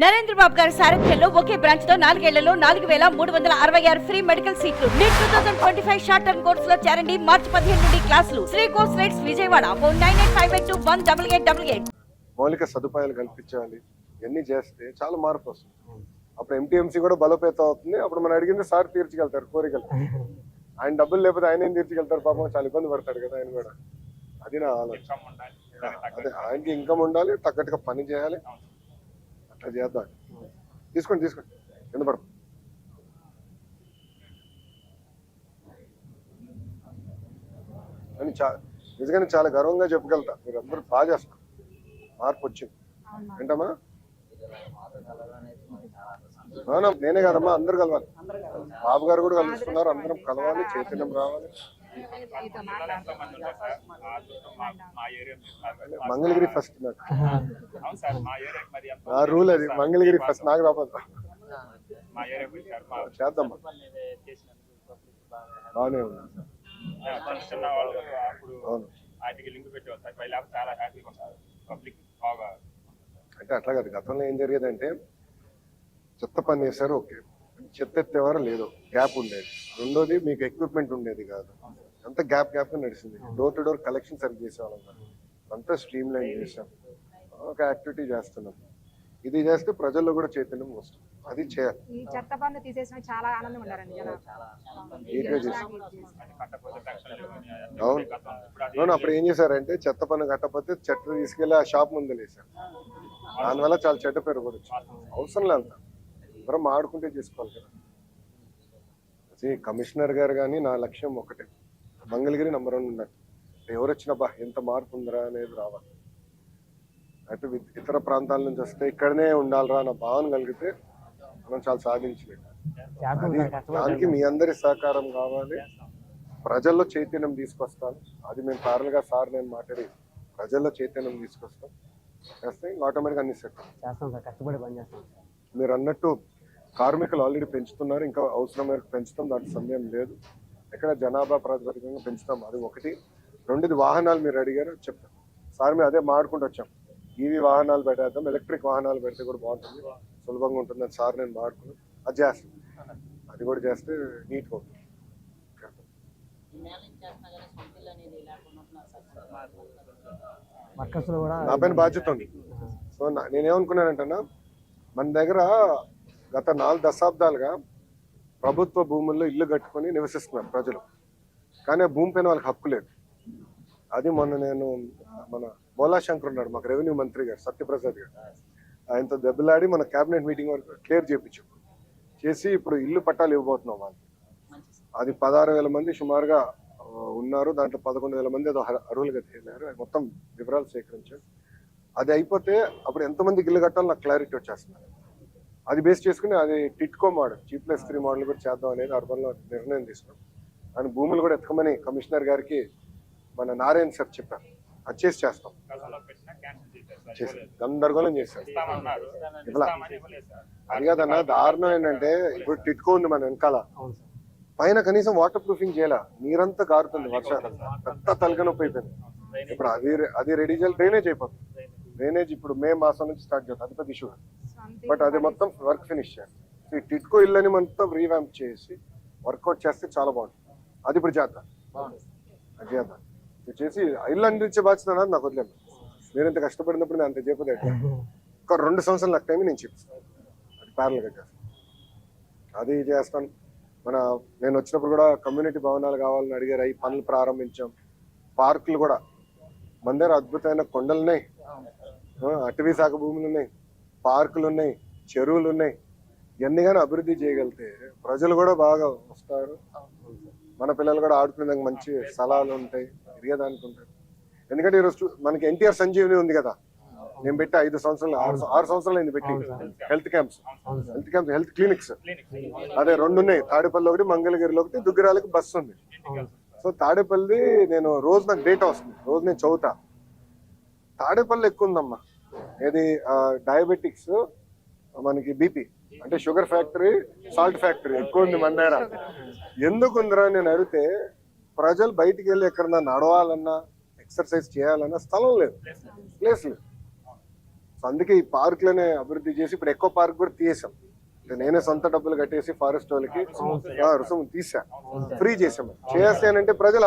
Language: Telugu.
నరేంద్ర బాబు గారి సారథ్యంలో ఒకే బ్రాంచ్ తో 4 ఏళ్లలో 4366 ఫ్రీ మెడికల్ సీట్లు. నీట్ 2025 షార్ట్ టర్మ్ కోర్సులో చేరండి. మార్చి 15 నుండి క్లాసులు. Sri course rates Vijayawada. Phone 9858218888. మౌలిక సదుపాయాలు కల్పించాలి. ఇవన్నీ చేస్తే చాలా మార్పు వస్తుంది. అప్పుడు ఎంటీఎంసీ కూడా బలోపేతం అవుతుంది. అప్పుడు మనం అడిగింది సార్ తీర్చగలుగుతారు కోరికలు. ఆయన డబ్బులు లేకపోతే ఆయన ఏం తీర్చగలుగుతారు? పాపం చాలా ఇబ్బంది పడతాడు కదా ఆయన కూడా. అది నా ఆలోచన. అదే ఆయనకి ఇన్కమ్ ఉండాలి, తగ్గట్టుగా పని చేయాలి. అట్లా చేద్దాం. తీసుకోండి కింద పడదు. అని నిజంగానే చాలా గర్వంగా చెప్పగలుగుతా. మీరు అందరూ బాగా చేస్తారు. మార్పు వచ్చింది ఏంటమ్మా? నేనే కదమ్మా, అందరు కలవాలి. బాబు గారు కూడా కలుస్తున్నారు. అందరం కలవాలి, చైతన్యం రావాలి. మంగళగిరి ఫస్ట్. నాకు నా రూల్ అది, మంగళగిరి ఫస్ట్. నాకు రాబోద్దా చేద్దాం. బాగానే ఉంది. అవును అంటే అట్లా కాదు. గతంలో ఏం జరిగేదంటే చెత్త పని చేశారు, ఓకే, చెత్త ఎత్తేవారు లేదు, గ్యాప్ ఉండేది. రెండోది మీకు ఎక్విప్మెంట్ ఉండేది కాదు, అంతా గ్యాప్ నడిచింది. డోర్ టు డోర్ కలెక్షన్ సరిగ్గా చేసేవాళ్ళం కాదు, అంతా స్ట్రీమ్ లైన్ చేసాం. ఒక యాక్టివిటీ చేస్తున్నాం. ఇది చేస్తే ప్రజల్లో కూడా చైతన్యం వస్తుంది. అది చేయాలి. అవును, అప్పుడు ఏం చేశారంటే చెత్త పన్ను కట్టకపోతే చెత్త తీసుకెళ్లి ఆ షాప్ ముందు వేసారు. దానివల్ల చాలా చెడ్డ పేరు కూడా వచ్చింది. అవసరం లేదు, మనం ఆడుకుంటే చేసుకోవాలి కదా. కమిషనర్ గారు కానీ నా లక్ష్యం ఒకటే, మంగళగిరి నంబర్ 1 ఉండాలి. ఎవరు వచ్చినా బా ఎంత మార్పు ఉందిరా అనేది రావాలి. అటు ఇతర ప్రాంతాల నుంచి వస్తే ఇక్కడనే ఉండాలిరా అన్న భావన కలిగితే మనం చాలా సాధించలేదు. దానికి మీ అందరి సహకారం కావాలి. ప్రజల్లో చైతన్యం తీసుకొస్తాను. అది మేము పారలుగా సార్ నేను మాట్లాడి ప్రజల్లో చైతన్యం తీసుకొస్తాం. చేస్తే ఆటోమేటిక్గా అన్ని సెట్ చేస్తాం సార్. కష్టపడి పని చేస్తాం. మీరు అన్నట్టు కార్మికులు ఆల్రెడీ పెంచుతున్నారు, ఇంకా అవసరం మేరకు పెంచుతాం, దాంట్లో సమయం లేదు. ఎక్కడ జనాభా ప్రాతిపదికంగా పెంచుతాం, అది ఒకటి. రెండోది వాహనాలు మీరు అడిగారు, చెప్తాం సార్. మేము అదే మాడుకుంటూ వచ్చాం. ఈవీ వాహనాలు పెట్టేద్దాం, ఎలక్ట్రిక్ వాహనాలు పెడితే కూడా బాగుంటుంది, సులభంగా ఉంటుంది అని సార్ నేను మాడుకున్నాను. అది చేస్తాం. అది కూడా చేస్తే నీట్గా ఉంటుంది. నా పైన బాధ్యత ఉంది. సో నేనేమనుకున్నానంటన్నా, మన దగ్గర గత 4 దశాబ్దాలుగా ప్రభుత్వ భూముల్లో ఇల్లు కట్టుకొని నివసిస్తున్నారు ప్రజలు, కానీ ఆ భూమి పైన వాళ్ళకి హక్కు లేదు. అది మొన్న నేను మన బోలాశంకర్ ఉన్నాడు, మాకు రెవెన్యూ మంత్రి గారు సత్యప్రసాద్ గారు, ఆయనతో దెబ్బలాడి మన క్యాబినెట్ మీటింగ్ వరకు క్లియర్ చేసి ఇప్పుడు ఇల్లు పట్టాలు ఇవ్వబోతున్నాం వాళ్ళకి. అది 16,000 మంది సుమారుగా ఉన్నారు. దాంట్లో 11,000 మంది ఏదో అర్హులుగా తేలారు. మొత్తం వివరాలు సేకరించారు. అది అయిపోతే అప్పుడు ఎంతమందికి ఇల్లు కట్టాలో నాకు క్లారిటీ వచ్చేస్తుంది. అది బేస్ చేసుకుని అది టిట్కో మోడల్, G+3 మోడల్ కూడా చేద్దాం అనేది అర్బన్లో నిర్ణయం తీసుకున్నాం. అని భూములు కూడా ఎత్తుకోమని కమిషనర్ గారికి మన నారాయణ సార్ చెప్పారు. అది చేస్తాం. గందరగోళం చేశారు. అది కాదన్నా, దారుణం ఏంటంటే ఇప్పుడు టిట్కో ఉంది మన వెనకాల, పైన కనీసం వాటర్ ప్రూఫింగ్ చేయాల, నీరంతా కారుతుంది వర్షాకాలం, పెద్ద తలకనొప్పి అయిపోయింది. ఇప్పుడు అది రెడీ చేయాలి. డ్రైనేజ్ అయిపోతుంది. డ్రైనేజ్ ఇప్పుడు మే మాసం నుంచి స్టార్ట్ చేద్దాం, అది పెద్ద ఇష్యూ. బట్ అది మొత్తం వర్క్ ఫినిష్ చేయాలి. ఈ టిట్కో ఇల్లుని మొత్తం రీవ్యాంప్ చేసి వర్కౌట్ చేస్తే చాలా బాగుంటుంది. అది ఇప్పుడు చేద్దాం. అది చేద్దాం చేసి ఇల్లు అందించే బాధ్యత నాకు వదిలేదు. మీరు ఇంత కష్టపడినప్పుడు నేను అంత చెప్పదే. ఒక 2 సంవత్సరాలు నాకు టైం నేను చెప్తాను. అది ప్యారల్గా చేస్తాను. అది చేస్తాను. నేను వచ్చినప్పుడు కూడా కమ్యూనిటీ భవనాలు కావాలని అడిగారు. అవి పనులు ప్రారంభించాం. పార్కులు కూడా మన దగ్గర అద్భుతమైన కొండలు ఉన్నాయి, అటవీ శాఖ భూములు ఉన్నాయి, పార్కులు ఉన్నాయి, చెరువులు ఉన్నాయి. ఇవన్నీ కానీ అభివృద్ధి చేయగలిగితే ప్రజలు కూడా బాగా వస్తారు. మన పిల్లలు కూడా ఆడుకునేదానికి మంచి స్థలాలు ఉంటాయి, తిరిగేదానికి ఉంటాయి. ఎందుకంటే ఈరోజు మనకి ఎన్టీఆర్ సంజీవిని ఉంది కదా, నేను పెట్టి 5 సంవత్సరాలు 6 సంవత్సరాలు అయింది పెట్టి. హెల్త్ క్యాంప్స్, హెల్త్ క్లినిక్స్ అదే 2 ఉన్నాయి. తాడేపల్లి ఒకటి, మంగళగిరిలో ఒకటి, దుగ్గిరాలకి బస్సు ఉంది. సో తాడేపల్లి నేను రోజు నాకు డేటా వస్తుంది, రోజు నేను చదువుతా. తాడేపల్లి ఎక్కువ ఉందమ్మా. ఏది డయాబెటిక్స్, మనకి బీపీ అంటే షుగర్ ఫ్యాక్టరీ, సాల్ట్ ఫ్యాక్టరీ ఎక్కువ ఉంది మన దగ్గర. ఎందుకు ఉందిరా నేను అడిగితే, ప్రజలు బయటికి వెళ్ళి ఎక్కడన్నా నడవాలన్నా ఎక్సర్సైజ్ చేయాలన్నా స్థలం లేదు, ప్లేస్ లేదు. సో అందుకే ఈ పార్కులనే అభివృద్ధి చేసి ఇప్పుడు ఎక్కువ పార్క్ కూడా తీసాం. నేనే సొంత డబ్బులు కట్టేసి ఫారెస్ట్ వాళ్ళకి రుసుము తీసా, ఫ్రీ చేసాం. చేస్తే అంటే ప్రజలు